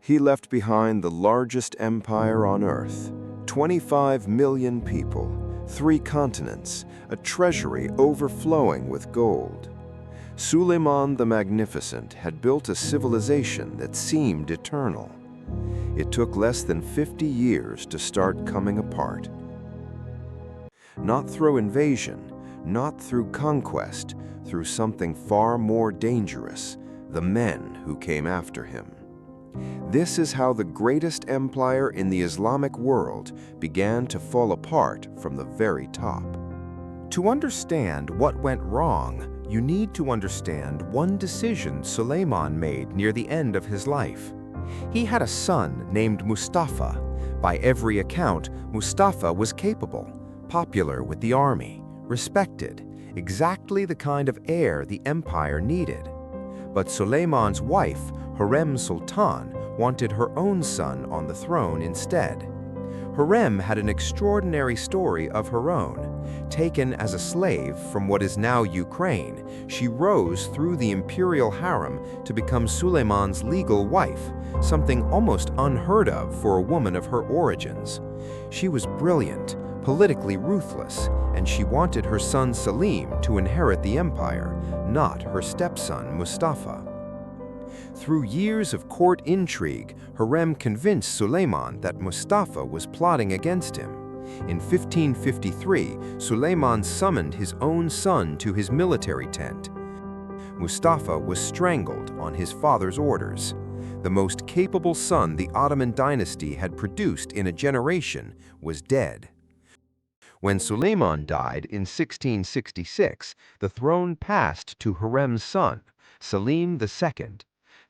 He left behind the largest empire on earth, 25 million people, 3 continents, a treasury overflowing with gold. Suleiman the Magnificent had built a civilization that seemed eternal. It took less than 50 years to start coming apart. Not through invasion, not through conquest, through something far more dangerous, the men who came after him. This is how the greatest empire in the Islamic world began to fall apart from the very top. To understand what went wrong, you need to understand one decision Suleiman made near the end of his life. He had a son named Mustafa. By every account, Mustafa was capable, popular with the army, respected, exactly the kind of heir the empire needed. But Suleiman's wife, Sultan, wanted her own son on the throne instead. Hurrem had an extraordinary story of her own. Taken as a slave from what is now Ukraine, she rose through the imperial harem to become Suleiman's legal wife, something almost unheard of for a woman of her origins. She was brilliant, politically ruthless, and she wanted her son Selim to inherit the empire, not her stepson Mustafa. Through years of court intrigue, Hurrem convinced Suleiman that Mustafa was plotting against him. In 1553, Suleiman summoned his own son to his military tent. Mustafa was strangled on his father's orders. The most capable son the Ottoman dynasty had produced in a generation was dead. When Suleiman died in 1666, the throne passed to Hurrem's son, Selim II.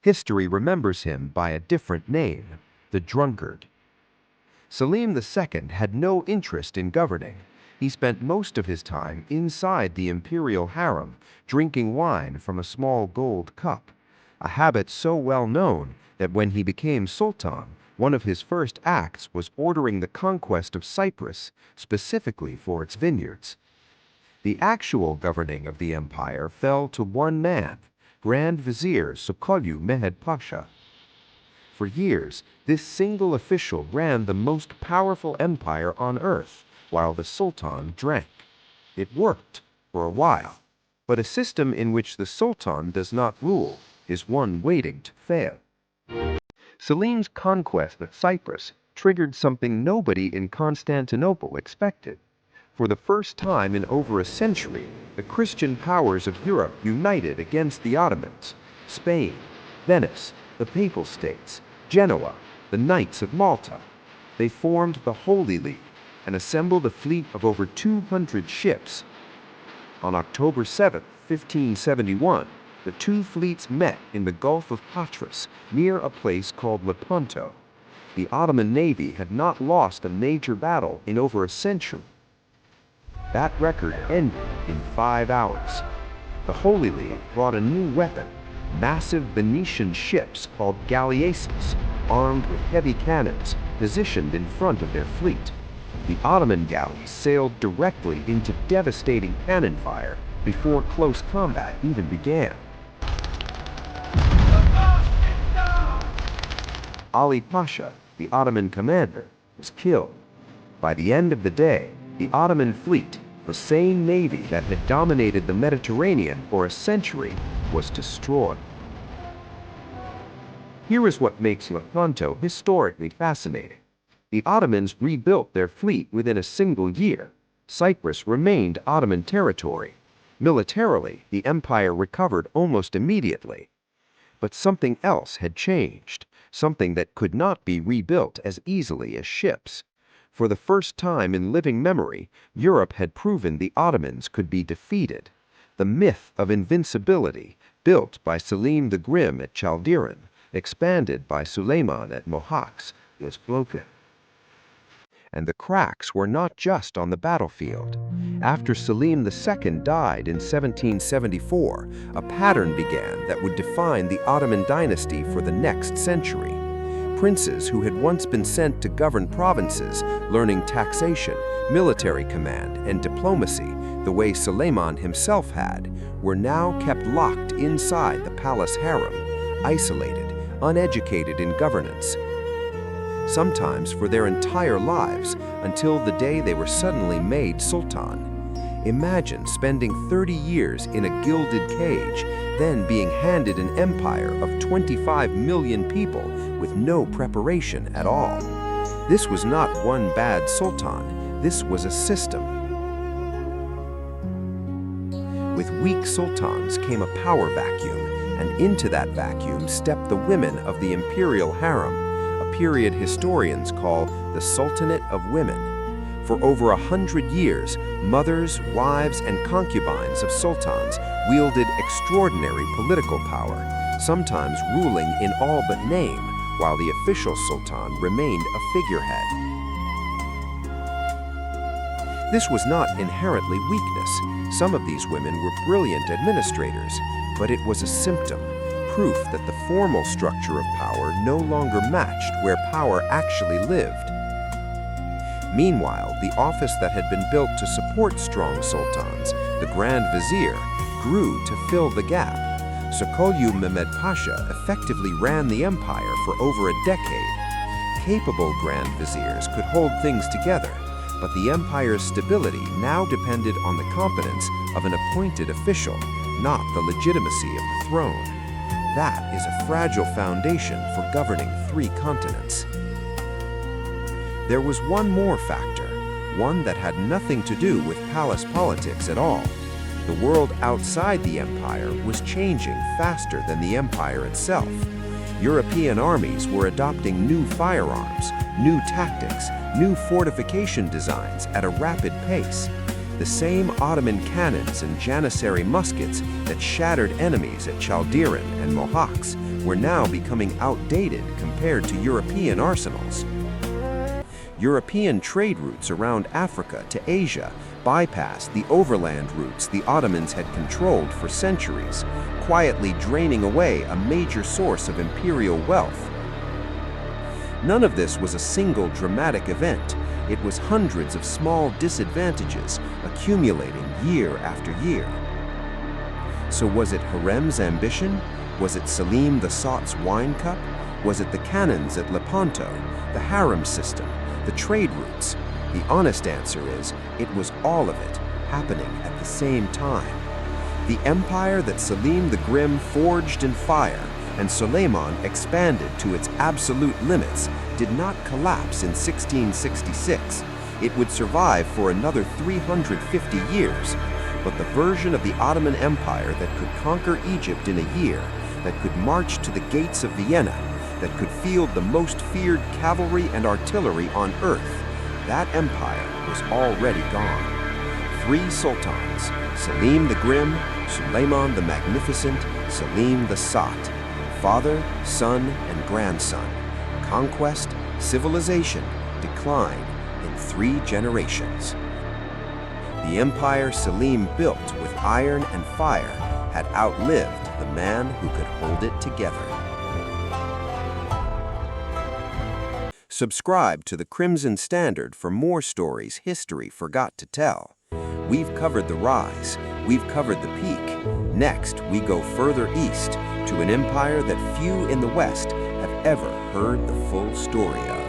History remembers him by a different name, the Drunkard. Selim II had no interest in governing. He spent most of his time inside the imperial harem, drinking wine from a small gold cup, a habit so well known that when he became Sultan, one of his first acts was ordering the conquest of Cyprus, specifically for its vineyards. The actual governing of the empire fell to one man, Grand Vizier Suleiman Mehmed Pasha. For years, this single official ran the most powerful empire on earth, while the Sultan drank. It worked for a while, but a system in which the Sultan does not rule is one waiting to fail. Selim's conquest of Cyprus triggered something nobody in Constantinople expected. For the first time in over a century, the Christian powers of Europe united against the Ottomans. Spain, Venice, the Papal States, Genoa, the Knights of Malta. They formed the Holy League and assembled a fleet of over 200 ships. On October 7, 1571, the two fleets met in the Gulf of Patras near a place called Lepanto. The Ottoman navy had not lost a major battle in over a century. That record ended in 5 hours. The Holy League brought a new weapon, massive Venetian ships called galleasses, armed with heavy cannons, positioned in front of their fleet. The Ottoman galleys sailed directly into devastating cannon fire before close combat even began. Ali Pasha, the Ottoman commander, was killed. By the end of the day, the Ottoman fleet, the same navy that had dominated the Mediterranean for a century, was destroyed. Here is what makes Lepanto historically fascinating. The Ottomans rebuilt their fleet within a single year. Cyprus remained Ottoman territory. Militarily, the empire recovered almost immediately. But something else had changed, something that could not be rebuilt as easily as ships. For the first time in living memory, Europe had proven the Ottomans could be defeated. The myth of invincibility, built by Selim the Grim at Chaldiran, expanded by Suleiman at Mohacs, was broken. And the cracks were not just on the battlefield. After Selim II died in 1774, a pattern began that would define the Ottoman dynasty for the next century. Princes who had once been sent to govern provinces, learning taxation, military command, and diplomacy, the way Suleiman himself had, were now kept locked inside the palace harem, isolated, uneducated in governance, sometimes for their entire lives, until the day they were suddenly made Sultan. Imagine spending 30 years in a gilded cage, then being handed an empire of 25 million people with no preparation at all. This was not one bad sultan, this was a system. With weak sultans came a power vacuum, and into that vacuum stepped the women of the imperial harem, a period historians call the Sultanate of Women. For over 100 years, mothers, wives, and concubines of sultans wielded extraordinary political power, sometimes ruling in all but name, while the official sultan remained a figurehead. This was not inherently weakness. Some of these women were brilliant administrators, but it was a symptom, proof that the formal structure of power no longer matched where power actually lived. Meanwhile, the office that had been built to support strong sultans, the Grand Vizier, grew to fill the gap. Suleiman Mehmed Pasha effectively ran the empire for over a decade. Capable Grand Viziers could hold things together, but the empire's stability now depended on the competence of an appointed official, not the legitimacy of the throne. That is a fragile foundation for governing 3 continents. There was one more factor, one that had nothing to do with palace politics at all. The world outside the empire was changing faster than the empire itself. European armies were adopting new firearms, new tactics, new fortification designs at a rapid pace. The same Ottoman cannons and Janissary muskets that shattered enemies at Chaldiran and Mohacs were now becoming outdated compared to European arsenals. European trade routes around Africa to Asia bypassed the overland routes the Ottomans had controlled for centuries, quietly draining away a major source of imperial wealth. None of this was a single dramatic event. It was hundreds of small disadvantages accumulating year after year. So was it Hurrem's ambition? Was it Selim the Sot's wine cup? Was it the cannons at Lepanto, the harem system, the trade routes? The honest answer is, it was all of it, happening at the same time. The empire that Selim the Grim forged in fire and Suleiman expanded to its absolute limits did not collapse in 1666. It would survive for another 350 years. But the version of the Ottoman Empire that could conquer Egypt in a year, that could march to the gates of Vienna, that could field the most feared cavalry and artillery on earth, that empire was already gone. 3 sultans, Selim the Grim, Suleiman the Magnificent, Selim the Sot, father, son, and grandson. Conquest, civilization, decline in 3 generations. The empire Selim built with iron and fire had outlived the man who could hold it together. Subscribe to the Crimson Standard for more stories history forgot to tell. We've covered the rise, we've covered the peak. Next, we go further east to an empire that few in the West have ever heard the full story of.